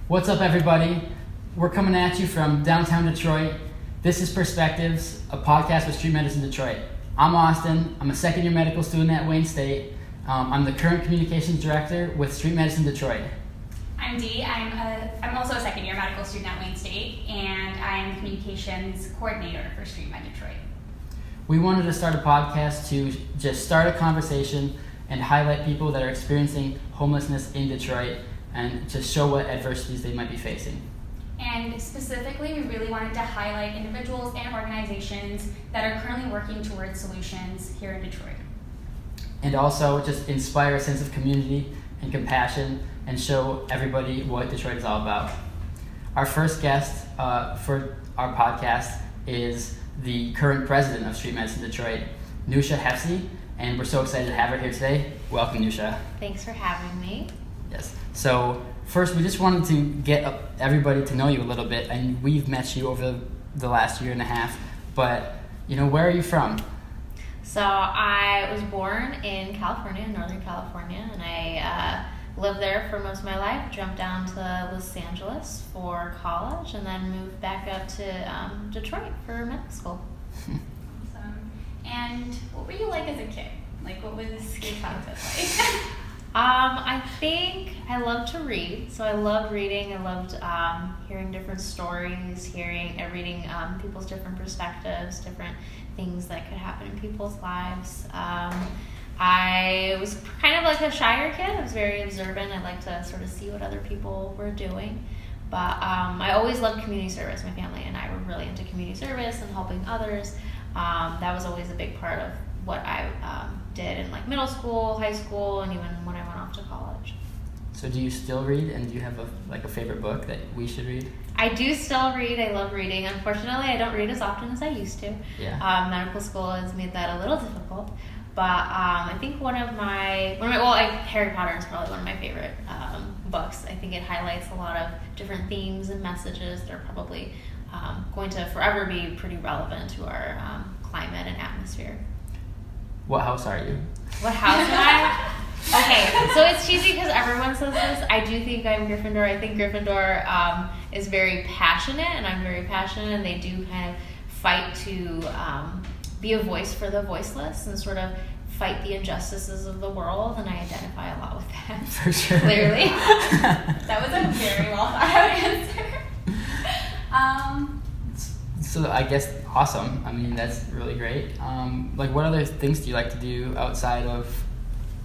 What's up, everybody? We're coming at you from downtown Detroit. This is Perspectives, a podcast with Street Medicine Detroit. I'm Austin. I'm a second-year medical student at Wayne State. I'm the current communications director with Street Medicine Detroit. I'm Dee. I'm also a second-year medical student at Wayne State, and I'm the communications coordinator for Street Med Detroit. We wanted to start a podcast to just start a conversation and highlight people that are experiencing homelessness in Detroit and to show what adversities they might be facing. And specifically, we really wanted to highlight individuals and organizations that are currently working towards solutions here in Detroit. And also just inspire a sense of community and compassion and show everybody what Detroit is all about. Our first guest for our podcast is the current president of Street Medicine Detroit, Nousha Hefzi, and we're so excited to have her here today. Welcome, Nousha. Thanks for having me. Yes. So first, we just wanted to get everybody to know you a little bit, and we've met you over the last year and a half. But where are you from? So I was born in California, Northern California, and I lived there for most of my life. Jumped down to Los Angeles for college, and then moved back up to Detroit for medical school. Awesome. And what were you like as a kid? What was your childhood like? I think I loved to read, so I loved reading. I loved hearing different stories, reading people's different perspectives, different things that could happen in people's lives. I was kind of like a shyer kid. I was very observant. I liked to sort of see what other people were doing. But I always loved community service. My family and I were really into community service and helping others. That was always a big part of what I did in middle school, high school, and even when I went off to college. So do you still read, and do you have a favorite book that we should read? I do still read. I love reading. Unfortunately, I don't read as often as I used to. Yeah. Medical school has made that a little difficult. But I think Harry Potter is probably one of my favorite books. I think it highlights a lot of different themes and messages that are probably going to forever be pretty relevant to our climate and atmosphere. What house are you? What house am I? Okay, so it's cheesy because everyone says this. I do think I'm Gryffindor. I think Gryffindor is very passionate, and I'm very passionate, and they do kind of fight to be a voice for the voiceless and sort of fight the injustices of the world, and I identify a lot with that. For sure. Clearly. That was a very well thought out answer. So I guess awesome. I mean, that's really great. What other things do you like to do outside of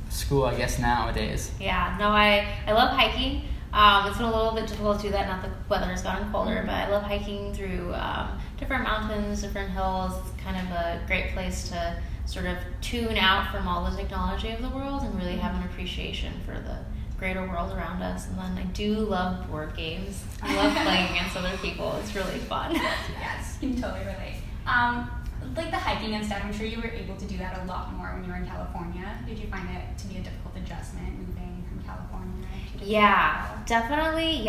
school, I guess, nowadays? Yeah, no, I love hiking. It's been a little bit difficult to do that, not the weather has gotten colder, but I love hiking through different mountains, different hills. It's kind of a great place to sort of tune out from all the technology of the world and really have an appreciation for the greater world around us. And then I do love board games. I love playing against other people. It's really fun. Yes, you can totally relate. The hiking and stuff, I'm sure you were able to do that a lot more when you were in California. Did you find it to be a difficult adjustment moving from California to Detroit? Yeah, definitely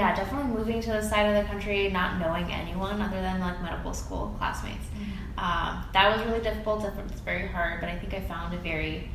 moving to the side of the country, not knowing anyone other than medical school classmates. Mm-hmm. That was really difficult. It's very hard, but I think I found a very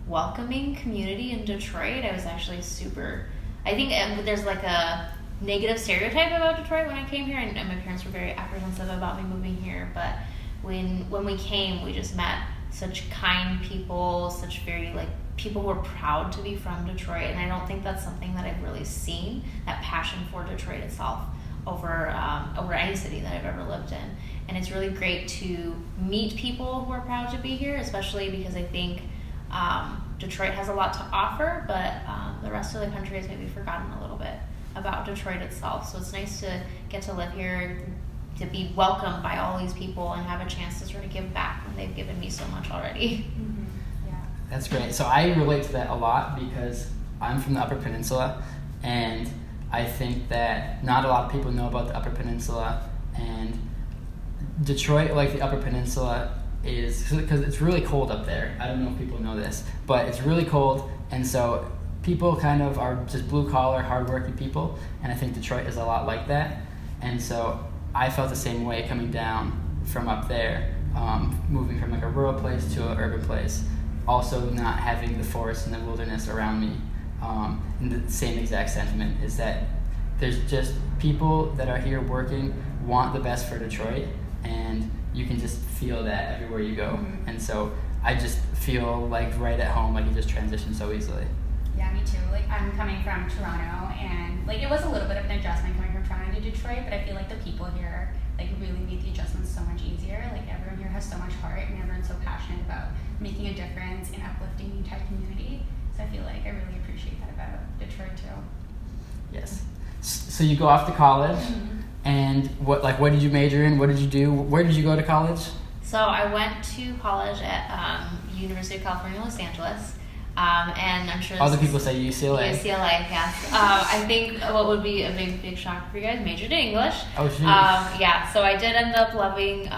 welcoming community in Detroit. I was actually I think there's a negative stereotype about Detroit when I came here, and my parents were very apprehensive about me moving here, but when we came, we just met such kind people, such very people who are proud to be from Detroit, and I don't think that's something that I've really seen, that passion for Detroit itself over any city that I've ever lived in. And it's really great to meet people who are proud to be here, especially because I think Detroit has a lot to offer, but the rest of the country has maybe forgotten a little bit about Detroit itself. So it's nice to get to live here, to be welcomed by all these people and have a chance to sort of give back when they've given me so much already. Mm-hmm. Yeah. That's great. So I relate to that a lot because I'm from the Upper Peninsula, and I think that not a lot of people know about the Upper Peninsula, and Detroit, like the Upper Peninsula, is because it's really cold up there. I don't know if people know this, but it's really cold, and so people kind of are just blue-collar, hard-working people, and I think Detroit is a lot like that. And so I felt the same way coming down from up there, moving from a rural place to an urban place, also not having the forest and the wilderness around me. And the same exact sentiment is that there's just people that are here working want the best for Detroit, and you can just feel that everywhere you go. Mhm. And so I just feel like right at home, like you just transition so easily. Yeah, me too. Like, I'm coming from Toronto, and like it was a little bit of an adjustment coming from Toronto to Detroit, but I feel like the people here like really made the adjustment so much easier. Like, everyone here has so much heart, and everyone's so passionate about making a difference and uplifting the entire community. So I feel like I really appreciate that about Detroit too. Yes. So you go off to college, and what did you major in? What did you do? Where did you go to college? So I went to college at University of California, Los Angeles, and I'm sure Other people say UCLA. UCLA, yes. I think what would be a big shock for you guys, majored in English. Oh, geez. Yeah, so I did end up loving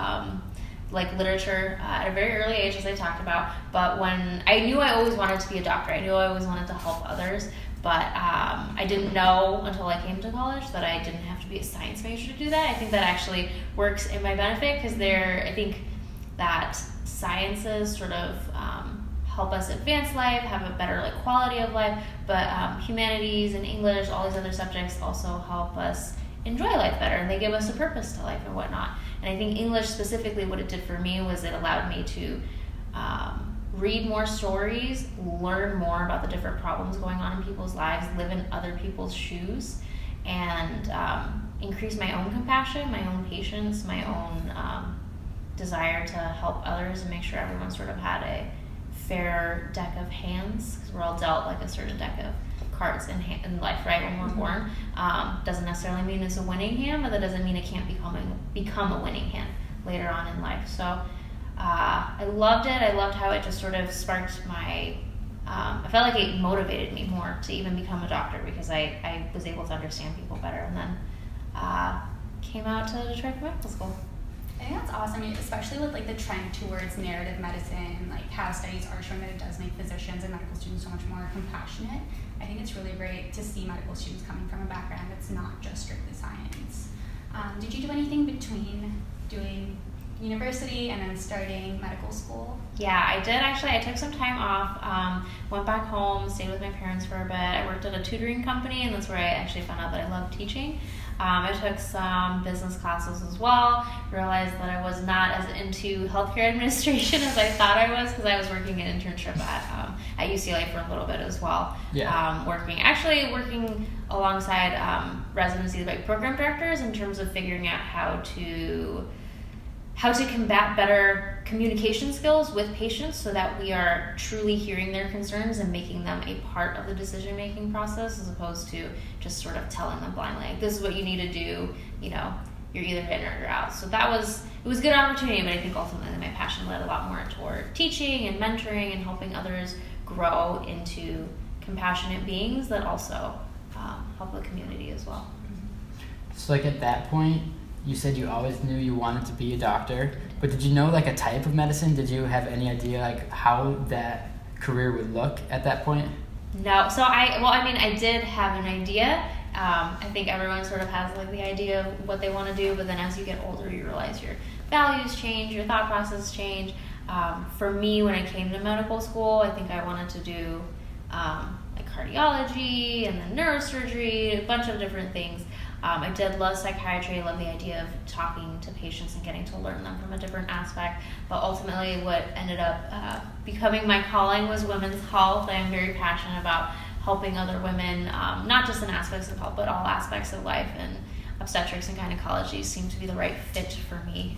like literature at a very early age, as I talked about. But when I knew I always wanted to be a doctor, I knew I always wanted to help others. But I didn't know until I came to college that I didn't have to be a science major to do that. I think that actually works in my benefit, because I think that sciences sort of help us advance life, have a better like quality of life, but humanities and English, all these other subjects also help us enjoy life better, and they give us a purpose to life and whatnot. And I think English specifically, what it did for me was it allowed me to read more stories, learn more about the different problems going on in people's lives, live in other people's shoes, and increase my own compassion, my own patience, my own desire to help others and make sure everyone sort of had a fair deck of hands, because we're all dealt like a certain deck of cards in life, right? When we're born, doesn't necessarily mean it's a winning hand, but that doesn't mean it can't become a winning hand later on in life. So I loved it. I loved how it just sort of sparked my. I felt like it motivated me more to even become a doctor, because I was able to understand people better, and then came out to Detroit for medical school. I think that's awesome, especially with like the trend towards narrative medicine, like how studies are showing that it does make physicians and medical students so much more compassionate. I think it's really great to see medical students coming from a background that's not just strictly science. Did you do anything between doing university and then starting medical school? Yeah, I did actually. I took some time off, went back home, stayed with my parents for a bit. I worked at a tutoring company, and that's where I actually found out that I loved teaching. I took some business classes as well, realized that I was not as into healthcare administration as I thought I was, because I was working an internship at UCLA for a little bit as well. Yeah. Working alongside residency like program directors in terms of figuring out how to combat better communication skills with patients, so that we are truly hearing their concerns and making them a part of the decision-making process, as opposed to just sort of telling them blindly, like, this is what you need to do, you're either in or you're out. So it was a good opportunity, but I think ultimately my passion led a lot more toward teaching and mentoring and helping others grow into compassionate beings that also help the community as well. So like at that point, you said you always knew you wanted to be a doctor, but did you know like a type of medicine? Did you have any idea like how that career would look at that point? No, so I did have an idea. I think everyone sort of has like the idea of what they want to do, but then as you get older, you realize your values change, your thought process change. For me, when I came to medical school, I think I wanted to do like cardiology and then neurosurgery, a bunch of different things. I did love psychiatry. I love the idea of talking to patients and getting to learn them from a different aspect. But ultimately, what ended up becoming my calling was women's health. I am very passionate about helping other women, not just in aspects of health, but all aspects of life. And obstetrics and gynecology seemed to be the right fit for me.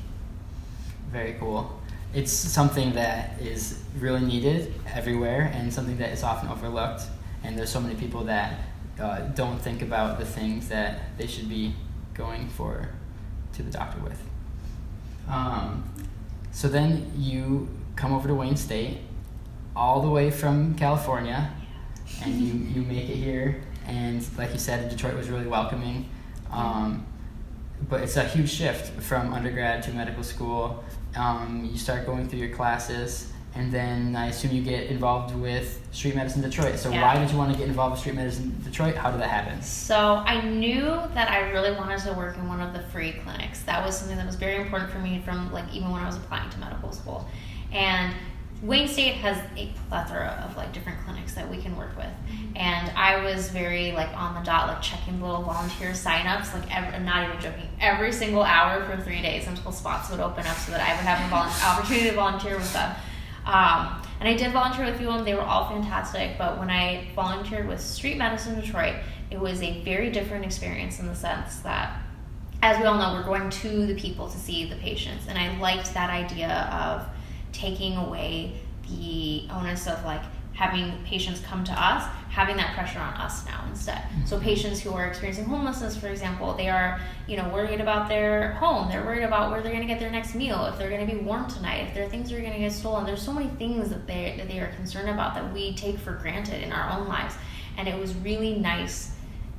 Very cool. It's something that is really needed everywhere, and something that is often overlooked. And there's so many people that don't think about the things that they should be going to the doctor with. So then you come over to Wayne State, all the way from California, and you make it here. And like you said, Detroit was really welcoming. But it's a huge shift from undergrad to medical school. You start going through your classes, and then I assume you get involved with Street Medicine Detroit. So Yeah. Why did you want to get involved with Street Medicine Detroit? How did that happen? So I knew that I really wanted to work in one of the free clinics. That was something that was very important for me from like even when I was applying to medical school. And Wayne State has a plethora of like different clinics that we can work with, and I was very like on the dot, like checking little volunteer signups, like I'm not even joking, every single hour for 3 days until spots would open up so that I would have an opportunity to volunteer with them. And I did volunteer with a few of them. They were all fantastic, but when I volunteered with Street Medicine Detroit, it was a very different experience in the sense that, as we all know, we're going to the people to see the patients, and I liked that idea of taking away the onus of like having patients come to us, having that pressure on us now instead. So patients who are experiencing homelessness, for example, they are, worried about their home. They're worried about where they're going to get their next meal, if they're going to be warm tonight, if there are things that are going to get stolen. There's so many things that they are concerned about that we take for granted in our own lives. And it was really nice,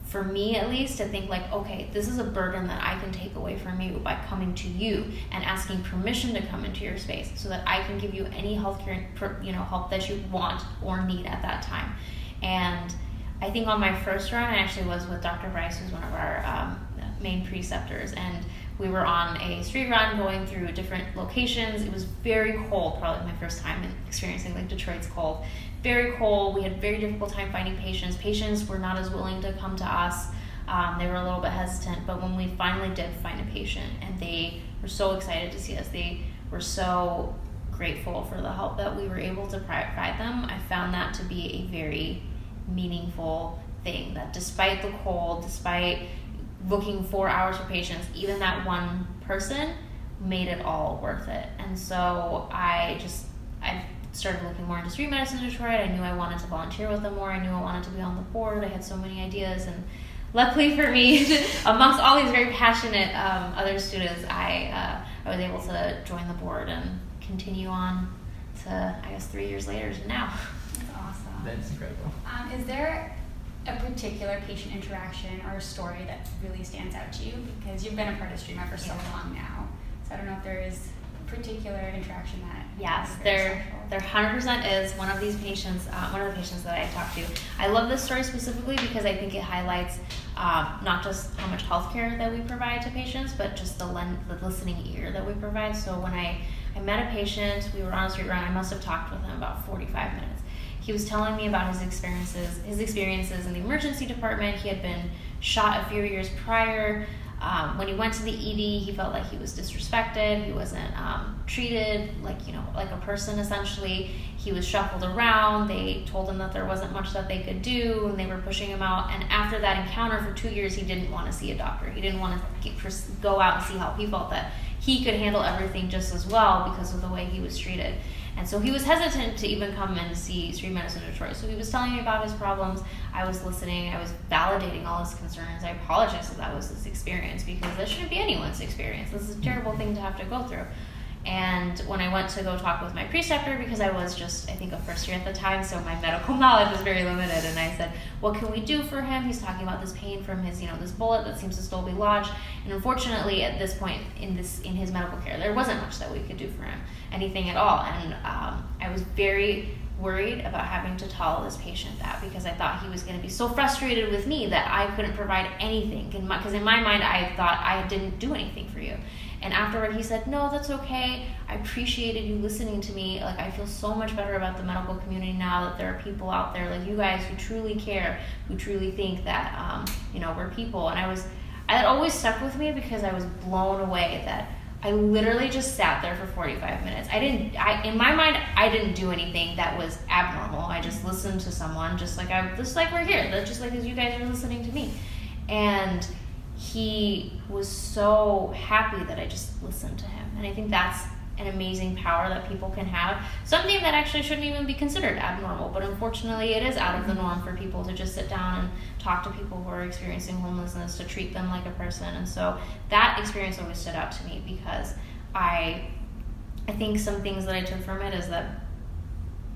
for me at least, to think like, okay, this is a burden that I can take away from you by coming to you and asking permission to come into your space so that I can give you any healthcare, help that you want or need at that time. And I think on my first run, I actually was with Dr. Bryce, who's one of our main preceptors, and we were on a street run going through different locations. It was very cold, probably my first time experiencing like Detroit's cold. Very cold. We had a very difficult time finding patients. Patients were not as willing to come to us. They were a little bit hesitant, but when we finally did find a patient and they were so excited to see us, they were so grateful for the help that we were able to provide them. I found that to be a very meaningful thing, that despite the cold, despite looking 4 hours for patients, even that one person made it all worth it. And so I started looking more into Street Medicine in Detroit. I knew I wanted to volunteer with them more. I knew I wanted to be on the board. I had so many ideas, and luckily for me, amongst all these very passionate other students, I was able to join the board and continue on to, I guess, 3 years later to now. That's awesome. That's incredible. Is there a particular patient interaction or a story that really stands out to you? Because you've been a part of Street Med for so long now. So I don't know if there is a particular interaction that Yes, is there special. 100% is. One of the patients that I talked to. I love this story specifically because I think it highlights not just how much healthcare that we provide to patients, but just the listening ear that we provide. So when I met a patient, we were on a street run, I must have talked with him about 45 minutes. He was telling me about his experiences in the emergency department. He had been shot a few years prior. When he went to the ED, he felt like he was disrespected. He wasn't treated like a person, essentially. He was shuffled around. They told him that there wasn't much that they could do, and they were pushing him out. And after that encounter for 2 years, he didn't want to see a doctor. He didn't want to go out and see how he felt, that he could handle everything just as well because of the way he was treated. And so he was hesitant to even come and see Street Medicine Detroit. So he was telling me about his problems. I was listening. I was validating all his concerns. I apologized that that was his experience, because that shouldn't be anyone's experience. This is a terrible thing to have to go through. And when I went to go talk with my preceptor, because I was just, I think, a first year at the time, so my medical knowledge was very limited, and I said, what can we do for him? He's talking about this pain from his, this bullet that seems to still be lodged. And unfortunately, at this point in his medical care, there wasn't much that we could do for him, anything at all. And I was very worried about having to tell this patient that, because I thought he was going to be so frustrated with me that I couldn't provide anything. Because in my mind, I thought I didn't do anything for you. And afterward, he said, no, that's okay. I appreciated you listening to me. Like, I feel so much better about the medical community now that there are people out there like you guys who truly care, who truly think that, we're people. And that always stuck with me, because I was blown away that I literally just sat there for 45 minutes. In my mind, I didn't do anything that was abnormal. I just listened to someone just like we're here, just like as you guys are listening to me. And he was so happy that I just listened to him. And I think that's an amazing power that people can have. Something that actually shouldn't even be considered abnormal, but unfortunately it is out of the norm for people to just sit down and talk to people who are experiencing homelessness, to treat them like a person. And so that experience always stood out to me, because I think some things that I took from it is that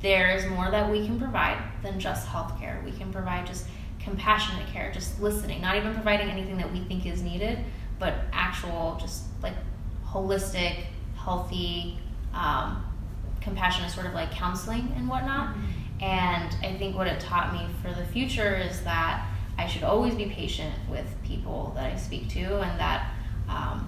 there is more that we can provide than just healthcare. We can provide just compassionate care, just listening, not even providing anything that we think is needed, but actual, just like holistic, healthy, compassionate sort of like counseling and whatnot. Mm-hmm. And I think what it taught me for the future is that I should always be patient with people that I speak to, and that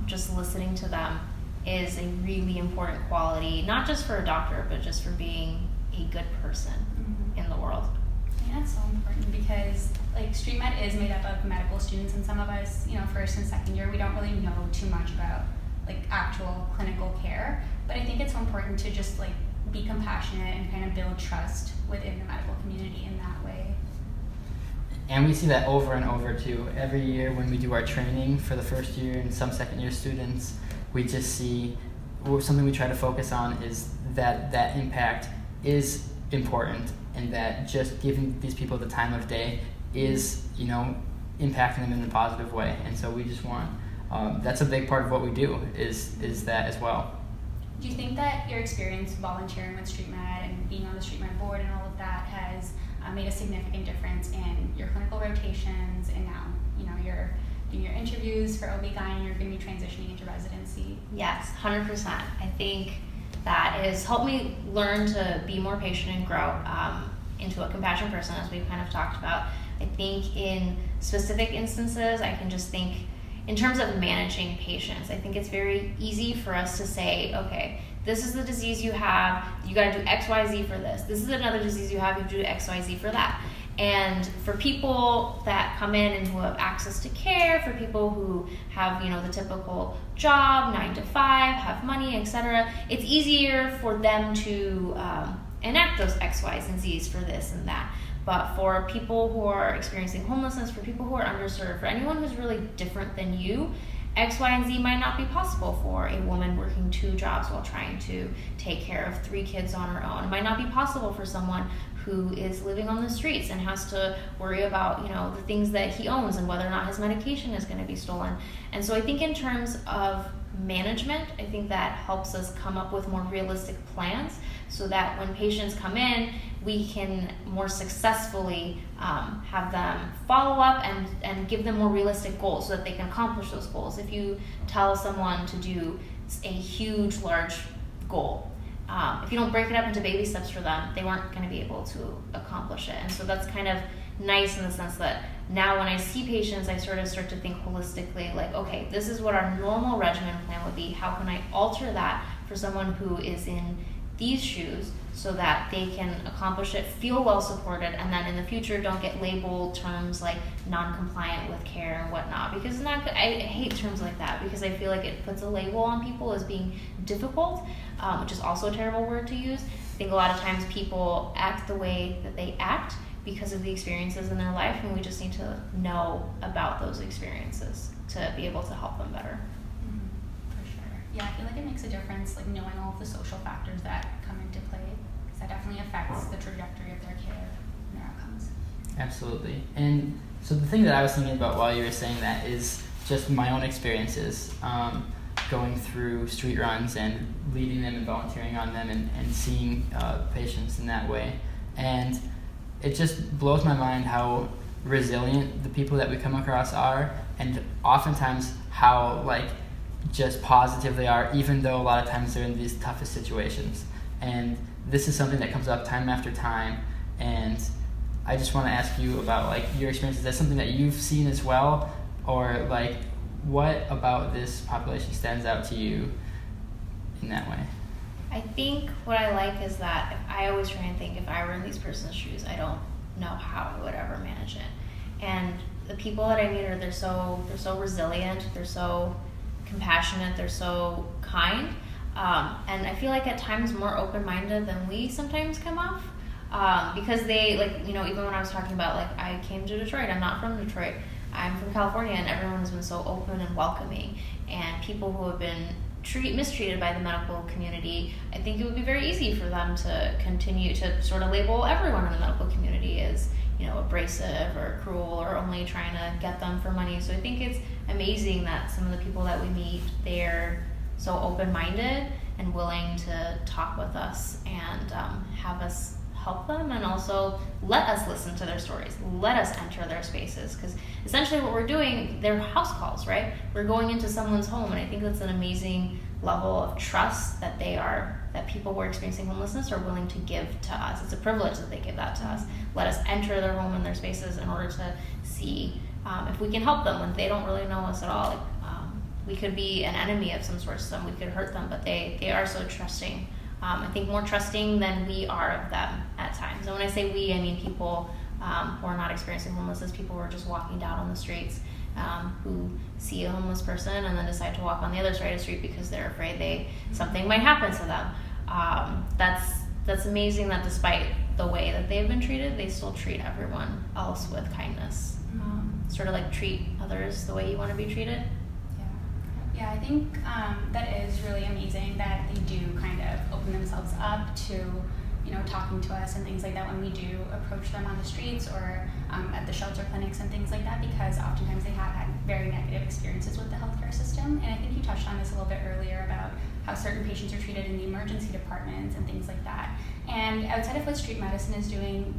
just listening to them is a really important quality, not just for a doctor, but just for being a good person in the world. Yeah, that's so important because like street med is made up of medical students, and some of us, first and second year, we don't really know too much about like actual clinical care. But I think it's so important to just like be compassionate and kind of build trust within the medical community in that way. And we see that over and over too. Every year when we do our training for the first year and some second year students, we just see something we try to focus on is that impact is important, and that just giving these people the time of day is, impacting them in a positive way. And so we just want, that's a big part of what we do is that as well. Do you think that your experience volunteering with Street Med and being on the Street Med board and all of that has made a significant difference in your clinical rotations, and now, you're doing your interviews for OB-GYN, you're going to be transitioning into residency? Yes, 100%. I think that has helped me learn to be more patient and grow into a compassionate person, as we've kind of talked about. I think in specific instances, I can just think in terms of managing patients, I think it's very easy for us to say, okay, this is the disease you have, you got to do X, Y, Z for this. This is another disease you have, you do X, Y, Z for that. And for people that come in and who have access to care, for people who have, the typical job, 9 to 5, have money, etc., it's easier for them to enact those X, Y's, and Z's for this and that. But for people who are experiencing homelessness, for people who are underserved, for anyone who's really different than you, X, Y, and Z might not be possible for a woman working 2 jobs while trying to take care of 3 kids on her own. It might not be possible for someone who is living on the streets and has to worry about, the things that he owns and whether or not his medication is going to be stolen. And so I think in terms of management, I think that helps us come up with more realistic plans so that when patients come in, we can more successfully have them follow up and give them more realistic goals so that they can accomplish those goals. If you tell someone to do a huge, large goal, if you don't break it up into baby steps for them, they weren't going to be able to accomplish it. And so that's kind of nice in the sense that now when I see patients, I sort of start to think holistically, like, okay, this is what our normal regimen plan would be. How can I alter that for someone who is in these shoes so that they can accomplish it, feel well supported, and then in the future don't get labeled terms like non-compliant with care and whatnot. Because I hate terms like that because I feel like it puts a label on people as being difficult, which is also a terrible word to use. I think a lot of times people act the way that they act because of the experiences in their life, and we just need to know about those experiences to be able to help them better. Yeah, I feel like it makes a difference, like knowing all of the social factors that come into play, because that definitely affects the trajectory of their care and their outcomes. Absolutely. And so the thing that I was thinking about while you were saying that is just my own experiences going through street runs and leading them and volunteering on them and seeing patients in that way. And it just blows my mind how resilient the people that we come across are, and oftentimes how just positive they are, even though a lot of times they're in these toughest situations. And this is something that comes up time after time, and I just want to ask you about your experience. Is that something that you've seen as well, or what about this population stands out to you in that way? I think what I like is that I always try and think if I were in these person's shoes, I don't know how I would ever manage it. And the people that I meet they're so resilient, they're so compassionate, they're so kind, and I feel like at times more open-minded than we sometimes come off, because they even when I was talking about I came to Detroit, I'm not from Detroit, I'm from California, and everyone has been so open and welcoming, and people who have been mistreated by the medical community, I think it would be very easy for them to continue to sort of label everyone in the medical community as abrasive or cruel or only trying to get them for money. So I think it's amazing that some of the people that we meet, they're so open-minded and willing to talk with us and have us help them, and also let us listen to their stories, let us enter their spaces, because essentially what we're doing, they're house calls, right? We're going into someone's home, and I think that's an amazing level of trust that people who are experiencing homelessness are willing to give to us. It's a privilege that they give that to us. Let us enter their home and their spaces in order to see if we can help them when they don't really know us at all. we could be an enemy of some sort to them. We could hurt them, but they are so trusting. I think more trusting than we are of them at times. And when I say we, I mean people who are not experiencing homelessness, people who are just walking down on the streets, who see a homeless person and then decide to walk on the other side of the street because they're afraid something might happen to them. That's amazing that despite the way that they've been treated, they still treat everyone else with kindness. Sort of like treat others the way you want to be treated. Yeah, I think that is really amazing that they do kind of open themselves up to, talking to us and things like that when we do approach them on the streets or at the shelter clinics and things like that, because oftentimes they have had very negative experiences with the healthcare system. And I think you touched on this a little bit earlier about how certain patients are treated in the emergency departments and things like that. And outside of what street medicine is doing,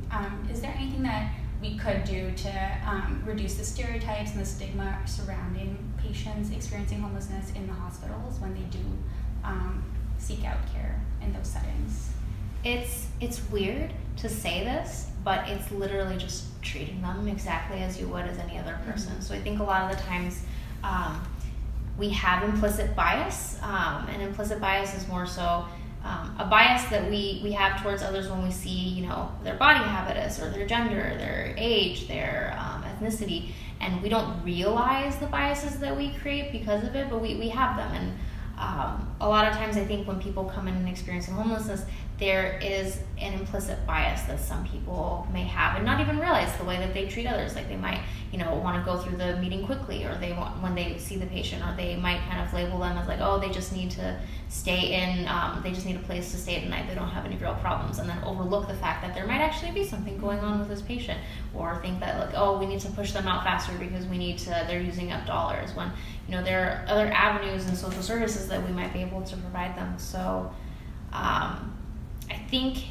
is there anything that we could do to reduce the stereotypes and the stigma surrounding patients experiencing homelessness in the hospitals when they do seek out care in those settings? It's weird to say this, but it's literally just treating them exactly as you would as any other person. So I think a lot of the times we have implicit bias, and implicit bias is more so a bias that we have towards others when we see, their body habitus or their gender, their age, their ethnicity, and we don't realize the biases that we create because of it, but we have them. And a lot of times I think when people come in and experiencing homelessness, there is an implicit bias that some people may have and not even realize the way that they treat others. Like they might, want to go through the meeting quickly, or they want, when they see the patient, or they might kind of label them as like, oh, they just need to stay in, they just need a place to stay tonight. They don't have any real problems, and then overlook the fact that there might actually be something going on with this patient, or think that like, oh, we need to push them out faster because they're using up dollars, when, there are other avenues and social services that we might be able to provide them. So, I think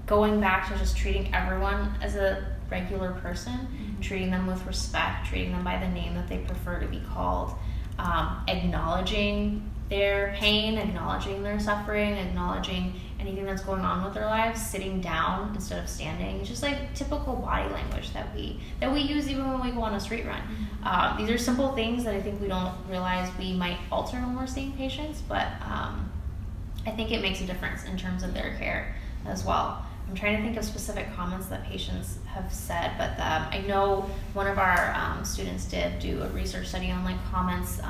going back to just treating everyone as a regular person, treating them with respect, treating them by the name that they prefer to be called, acknowledging their pain, acknowledging their suffering, acknowledging anything that's going on with their lives, sitting down instead of standing, just like typical body language that we use even when we go on a street run. These are simple things that I think we don't realize we might alter when we're seeing patients, but I think it makes a difference in terms of their care as well. I'm trying to think of specific comments that patients have said, but I know one of our students did do a research study on like comments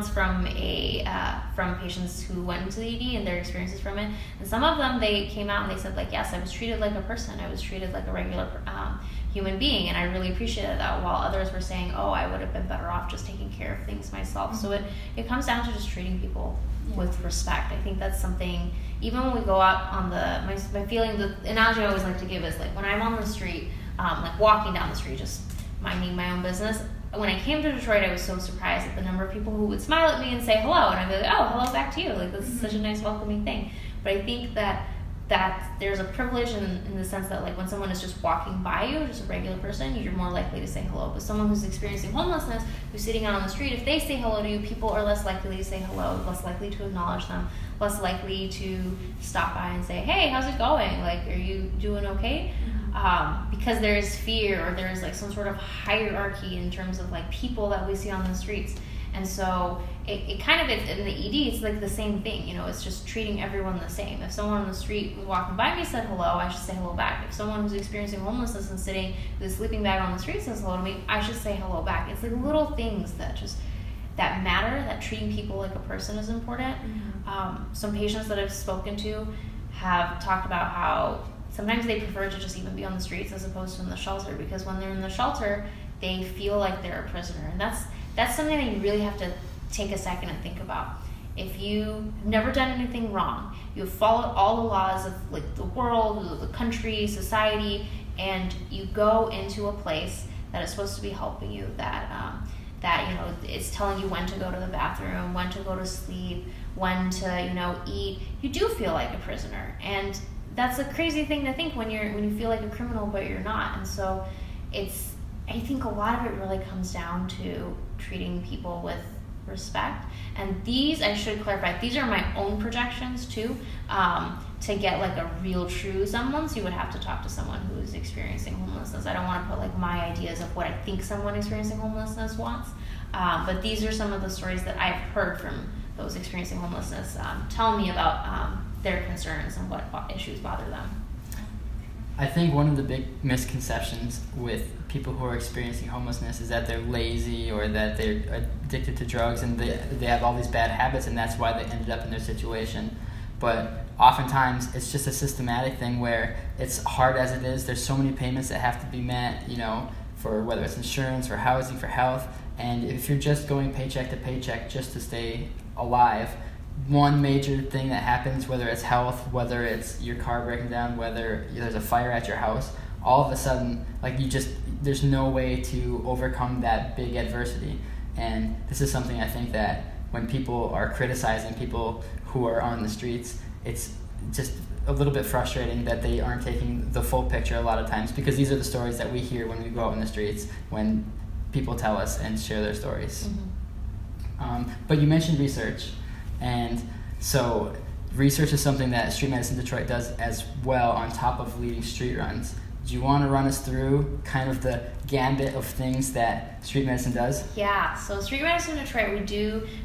from patients who went into the ED and their experiences from it. And some of them, they came out and they said like, yes, I was treated like a person. I was treated like a regular human being, and I really appreciated that. While others were saying, oh, I would have been better off just taking care of things myself. So it comes down to just treating people with respect. I think that's something, even when we go out on my feeling, the analogy I always like to give is like when I'm on the street, like walking down the street, just minding my own business. When I came to Detroit, I was so surprised at the number of people who would smile at me and say hello, and I'd be like, oh, hello back to you. Like, this is such a nice welcoming thing. But I think that there's a privilege in the sense that like when someone is just walking by you, just a regular person, you're more likely to say hello. But someone who's experiencing homelessness, who's sitting out on the street, if they say hello to you, people are less likely to say hello, less likely to acknowledge them, less likely to stop by and say, hey, how's it going? Like, are you doing okay? Because there is fear, or there is like some sort of hierarchy in terms of like people that we see on the streets. And so it kind of is, in the ED, it's like the same thing, it's just treating everyone the same. If someone on the street was walking by me said hello, I should say hello back. If someone who's experiencing homelessness and sitting with a sleeping bag on the street says hello to me, I should say hello back. It's like little things that matter, that treating people like a person is important. Some patients that I've spoken to have talked about how sometimes they prefer to just even be on the streets as opposed to in the shelter, because when they're in the shelter, they feel like they're a prisoner. And that's something that you really have to take a second and think about. If you've never done anything wrong, you've followed all the laws of like the world, the country, society, and you go into a place that is supposed to be helping you, that it's telling you when to go to the bathroom, when to go to sleep, when to eat, you do feel like a prisoner. And that's a crazy thing to think when you feel like a criminal but you're not. And so I think a lot of it really comes down to treating people with respect. And these, I should clarify, these are my own projections too. To get like a real true semblance, you would have to talk to someone who is experiencing homelessness. I don't want to put like my ideas of what I think someone experiencing homelessness wants. But these are some of the stories that I've heard from those experiencing homelessness, telling me about their concerns and what issues bother them. I think one of the big misconceptions with people who are experiencing homelessness is that they're lazy or that they're addicted to drugs and they have all these bad habits and that's why they ended up in their situation. But oftentimes it's just a systematic thing where it's hard as it is. There's so many payments that have to be met, for whether it's insurance, for housing, for health. And if you're just going paycheck to paycheck just to stay alive, one major thing that happens, whether it's health, whether it's your car breaking down, whether there's a fire at your house, all of a sudden, there's no way to overcome that big adversity. And this is something I think that when people are criticizing people who are on the streets, it's just a little bit frustrating that they aren't taking the full picture a lot of times, because these are the stories that we hear when we go out in the streets, when people tell us and share their stories. Mm-hmm. But you mentioned research, and so research is something that Street Medicine Detroit does as well on top of leading street runs. Do you want to run us through kind of the gambit of things that Street Medicine does? Yeah, so Street Medicine Detroit,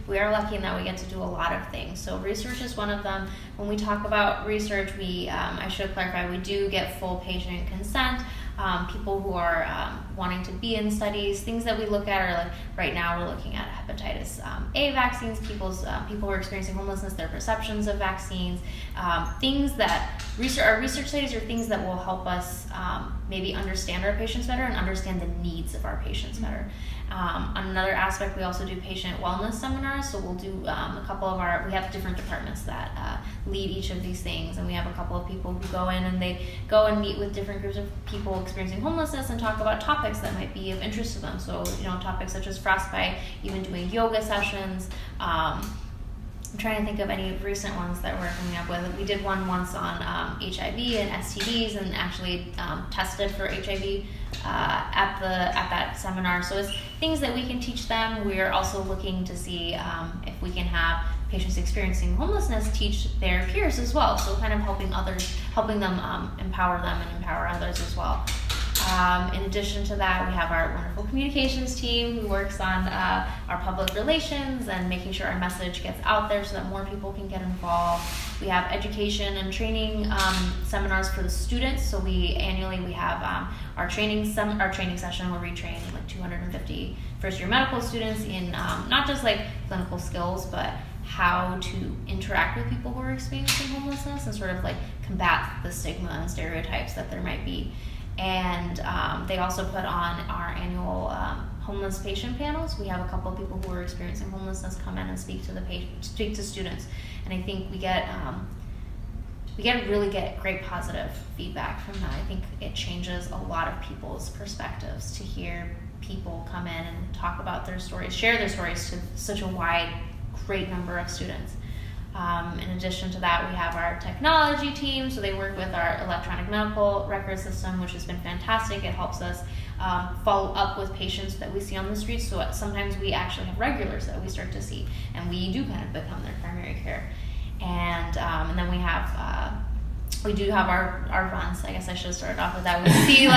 we are lucky in that we get to do a lot of things. So research is one of them. When we talk about research, I should clarify, we do get full patient consent. People who are wanting to be in studies, things that we look at are right now we're looking at hepatitis A vaccines, people who are experiencing homelessness, their perceptions of vaccines, things that our research studies are things that will help us maybe understand our patients better and understand the needs of our patients better. On another aspect, we also do patient wellness seminars, so we'll do we have different departments that lead each of these things, and we have a couple of people who go in and they go and meet with different groups of people experiencing homelessness and talk about topics that might be of interest to them. So, topics such as frostbite, even doing yoga sessions. I'm trying to think of any recent ones that we're coming up with. We did one once on HIV and STDs, and actually tested for HIV at that seminar. So it's things that we can teach them. We're also looking to see if we can have patients experiencing homelessness teach their peers as well. So kind of helping them empower them and empower others as well. In addition to that, we have our wonderful communications team who works on our public relations and making sure our message gets out there so that more people can get involved. We have education and training seminars for the students. So annually we have our training session where we train 250 first-year medical students in not just clinical skills, but how to interact with people who are experiencing homelessness and sort of combat the stigma and stereotypes that there might be. And they also put on our annual homeless patient panels. We have a couple of people who are experiencing homelessness come in and speak to students, and I think we really get great positive feedback from that. I think it changes a lot of people's perspectives to hear people come in and talk about their stories, share their stories to such a great number of students. In addition to that, we have our technology team, so they work with our electronic medical record system, which has been fantastic. It helps us follow up with patients that we see on the streets, so sometimes we actually have regulars that we start to see, and we do kind of become their primary care. And then we do have our runs. I guess I should have started off with that. We see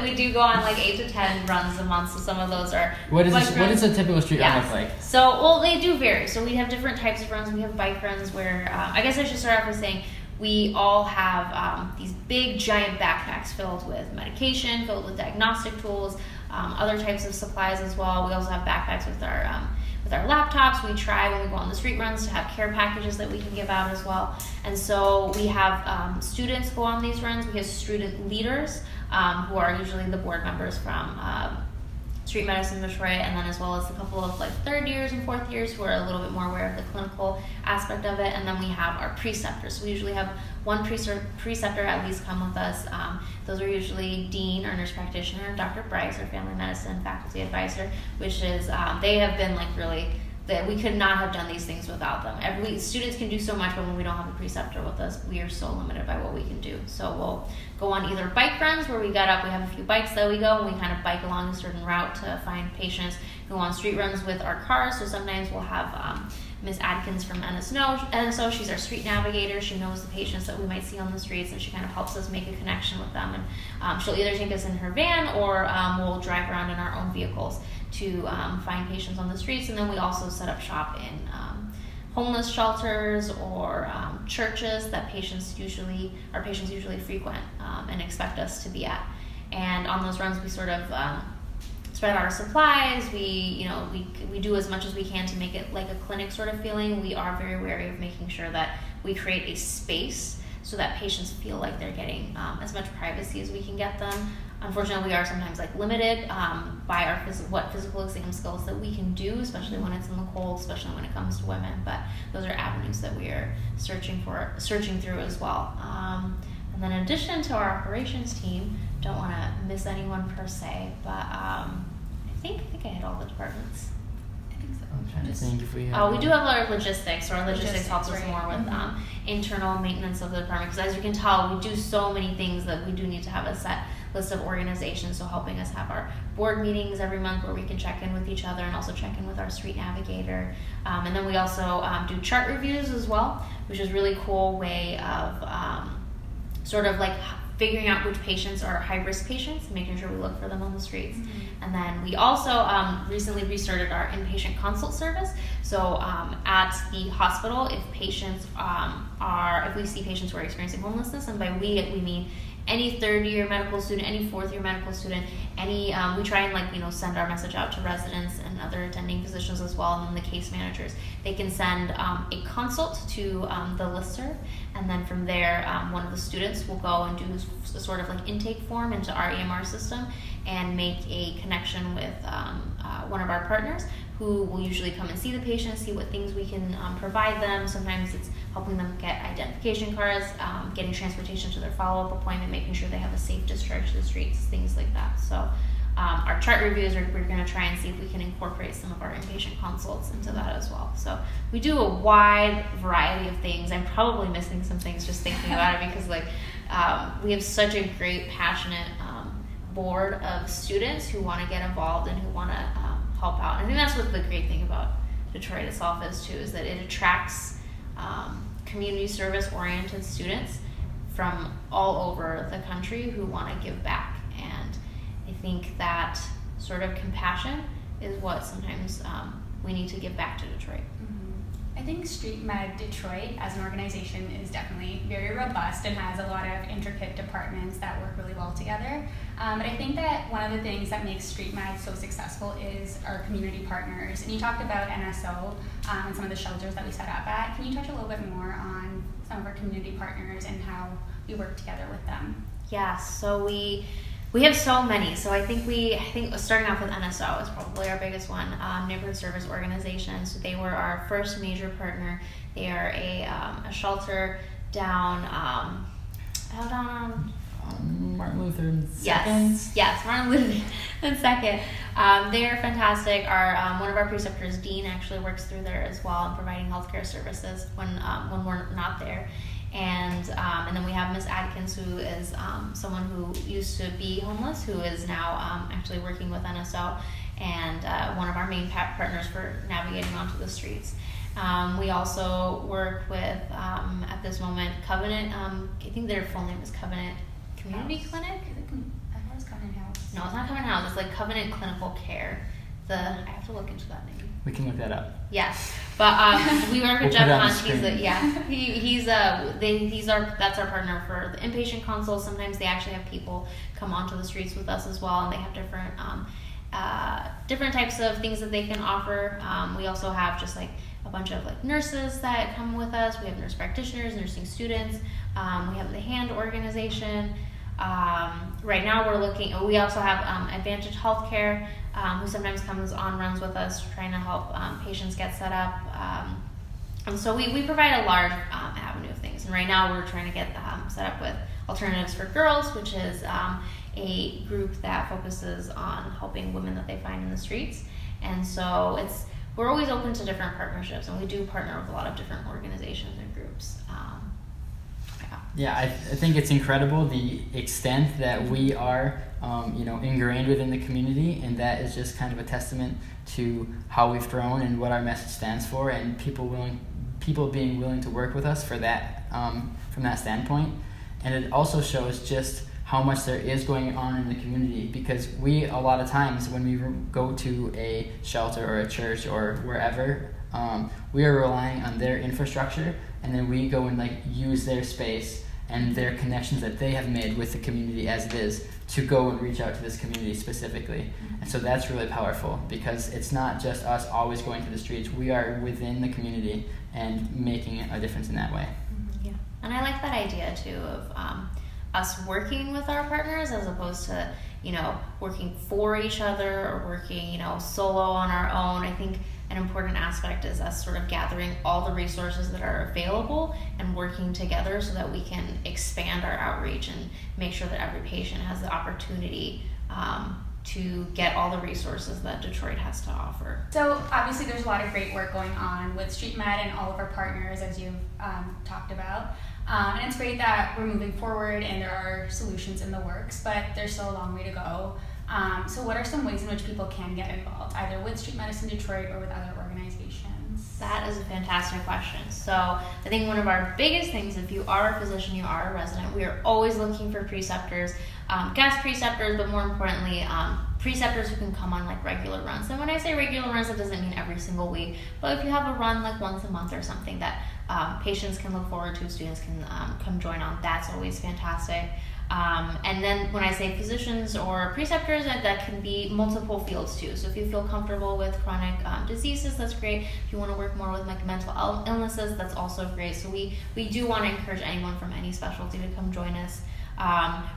we do go on 8 to 10 runs a month, so some of those are What is a typical street run look like? So, they do vary. So we have different types of runs. We have bike runs where, I guess I should start off with saying, we all have these big giant backpacks filled with medication, filled with diagnostic tools, other types of supplies as well. We also have backpacks with our laptops. We try when we go on the street runs to have care packages that we can give out as well. And so we have students go on these runs. We have student leaders who are usually the board members from Street Medicine Detroit, and then as well as a couple of third years and fourth years who are a little bit more aware of the clinical aspect of it. And then we have our preceptors. So we usually have one preceptor at least come with us. Those are usually Dean, our nurse practitioner, Dr. Bryce, our family medicine faculty advisor, which is, they have been really, that we could not have done these things without them. Students can do so much, but when we don't have a preceptor with us, we are so limited by what we can do. So we'll go on either bike runs where we have a few bikes that we go and we kind of bike along a certain route to find patients. go on street runs with our cars. So sometimes we'll have Ms. Adkins from NSO. She's our street navigator. She knows the patients that we might see on the streets, and she kind of helps us make a connection with them. And she'll either take us in her van, or we'll drive around in our own vehicles to find patients on the streets. And then we also set up shop in homeless shelters or churches that patients usually frequent and expect us to be at. And on those runs, we sort of spread our supplies. We do as much as we can to make it like a clinic sort of feeling. We are very wary of making sure that we create a space so that patients feel like they're getting as much privacy as we can get them. Unfortunately, we are sometimes limited by our what physical exam skills that we can do, especially when it's in the cold, especially when it comes to women. But those are avenues that we are searching through as well. And then in addition to our operations team, don't want to miss anyone per se, but I think I hit all the departments. I think so. I'm trying to think if we have. We do have our logistics. So our logistics helps us right. more with internal maintenance of the department, because as you can tell, we do so many things that we do need to have a set list of organizations. So helping us have our board meetings every month where we can check in with each other and also check in with our street navigator. And then we also do chart reviews as well, which is a really cool way of sort of figuring out which patients are high-risk patients and making sure we look for them on the streets. And then we also recently restarted our inpatient consult service. So at the hospital, if patients if we see patients who are experiencing homelessness, and by we mean any third-year medical student, any fourth-year medical student, we try and send our message out to residents and other attending physicians as well, and then the case managers. They can send a consult to the listserv, and then from there, one of the students will go and do a sort of intake form into our EMR system and make a connection with one of our partners, who will usually come and see the patient, see what things we can provide them. Sometimes it's helping them get identification cards, getting transportation to their follow-up appointment, making sure they have a safe discharge to the streets, things like that. So our chart reviews, we're going to try and see if we can incorporate some of our inpatient consults into that as well. So we do a wide variety of things. I'm probably missing some things just thinking about it, because we have such a great, passionate board of students who want to get involved and who want to help out. And I think that's what the great thing about Detroit itself is too, is that it attracts community service oriented students from all over the country who want to give back. And I think that sort of compassion is what sometimes we need to give back to Detroit. I think Street Med Detroit as an organization is definitely very robust and has a lot of intricate departments that work really well together. But I think that one of the things that makes Street Med so successful is our community partners. And you talked about NSO and some of the shelters that we set up at. Can you touch a little bit more on some of our community partners and how we work together with them? Yeah, so we have so many. So I think starting off with NSO is probably our biggest one, Neighborhood Service Organization. So they were our first major partner. They are a shelter down on Martin Luther and Second. Yes, Martin Luther and Second. They are fantastic. One of our preceptors, Dean, actually works through there as well and providing healthcare services when we're not there. And then we have Ms. Adkins, who is someone who used to be homeless, who is now actually working with NSO, and one of our main partners for navigating onto the streets. We also work with, at this moment, Covenant. I think their full name is Covenant Community Clinic. I thought it was Covenant House. No, it's not Covenant House. It's Covenant Clinical Care. I have to look into that name. We can look that up. Yes, but we work with Jeff Hunt. That's our partner for the inpatient consults. Sometimes they actually have people come onto the streets with us as well, and they have different types of things that they can offer. We also have just a bunch of nurses that come with us. We have nurse practitioners, nursing students. We have the hand organization. Right now we also have Advantage Healthcare, who sometimes comes on runs with us, trying to help patients get set up. And so we provide a large avenue of things. And right now we're trying to get set up with Alternatives for Girls, which is a group that focuses on helping women that they find in the streets. And so we're always open to different partnerships, and we do partner with a lot of different organizations and groups. Yeah, I think it's incredible the extent that we are ingrained within the community, and that is just kind of a testament to how we've grown and what our message stands for, and people being willing to work with us for that, from that standpoint. And it also shows just how much there is going on in the community, because we, a lot of times when we go to a shelter or a church or wherever, we are relying on their infrastructure, and then we go and use their space and their connections that they have made with the community as it is to go and reach out to this community specifically. Mm-hmm. And so that's really powerful, because it's not just us always going to the streets. We are within the community and making a difference in that way. Mm-hmm. Yeah, and I like that idea too of us working with our partners as opposed to working for each other or working solo on our own. I think an important aspect is us sort of gathering all the resources that are available and working together so that we can expand our outreach and make sure that every patient has the opportunity to get all the resources that Detroit has to offer. So obviously there's a lot of great work going on with Street Med and all of our partners, as you've talked about. And it's great that we're moving forward and there are solutions in the works, but there's still a long way to go. So what are some ways in which people can get involved, either with Street Medicine Detroit or with other organizations? That is a fantastic question. So I think one of our biggest things, if you are a physician, you are a resident, we are always looking for preceptors, guest preceptors, but more importantly, preceptors who can come on regular runs. And when I say regular runs, it doesn't mean every single week, but if you have a run once a month or something that patients can look forward to, students can come join on, that's always fantastic. And then when I say physicians or preceptors, that can be multiple fields too. So if you feel comfortable with chronic diseases, that's great. If you want to work more with mental illnesses, that's also great. So we do want to encourage anyone from any specialty to come join us.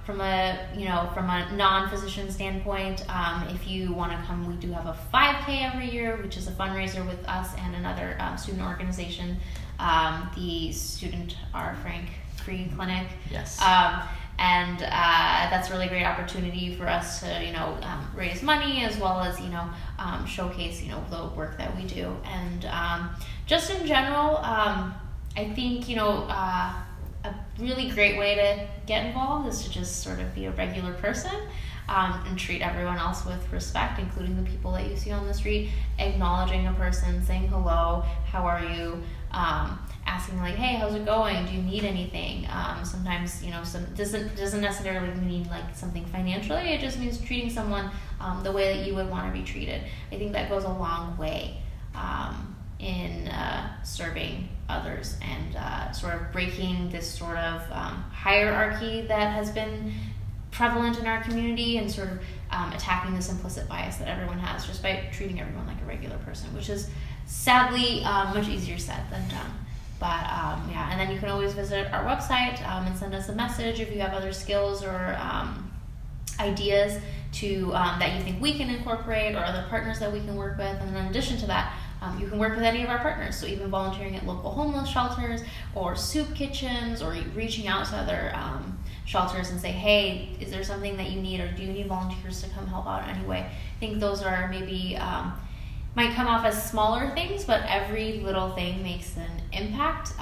From a non-physician standpoint, if you want to come, we do have a 5K every year, which is a fundraiser with us and another student organization, the Student R. Frank Free Clinic. Yes. And that's a really great opportunity for us to raise money as well as showcase the work that we do. And just in general, I think a really great way to get involved is to just sort of be a regular person and treat everyone else with respect, including the people that you see on the street, acknowledging a person, saying hello, how are you, asking hey, how's it going? Do you need anything? Sometimes doesn't necessarily mean something financially. It just means treating someone the way that you would want to be treated. I think that goes a long way in serving others and sort of breaking this sort of hierarchy that has been prevalent in our community and sort of attacking this implicit bias that everyone has just by treating everyone like a regular person, which is sadly much easier said than done. But and then you can always visit our website and send us a message if you have other skills or ideas to that you think we can incorporate or other partners that we can work with. And in addition to that, you can work with any of our partners. So even volunteering at local homeless shelters or soup kitchens or reaching out to other shelters and say, hey, is there something that you need or do you need volunteers to come help out in any way? I think those are maybe might come off as smaller things, but every little thing makes an impact.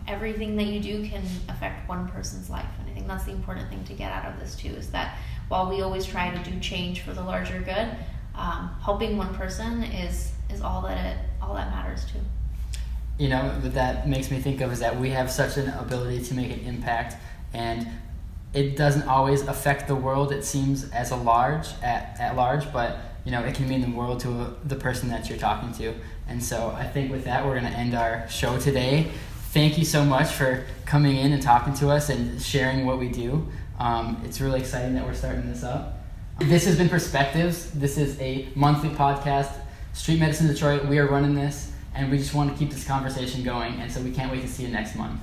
Everything that you do can affect one person's life, and I think that's the important thing to get out of this too, is that while we always try to do change for the larger good, helping one person is all that matters too. What that makes me think of is that we have such an ability to make an impact, and it doesn't always affect the world, it seems, at large, but it can mean the world to the person that you're talking to. And so I think with that, we're going to end our show today. Thank you so much for coming in and talking to us and sharing what we do. It's really exciting that we're starting this up. This has been Perspectives. This is a monthly podcast. Street Medicine Detroit, we are running this, and we just want to keep this conversation going. And so we can't wait to see you next month.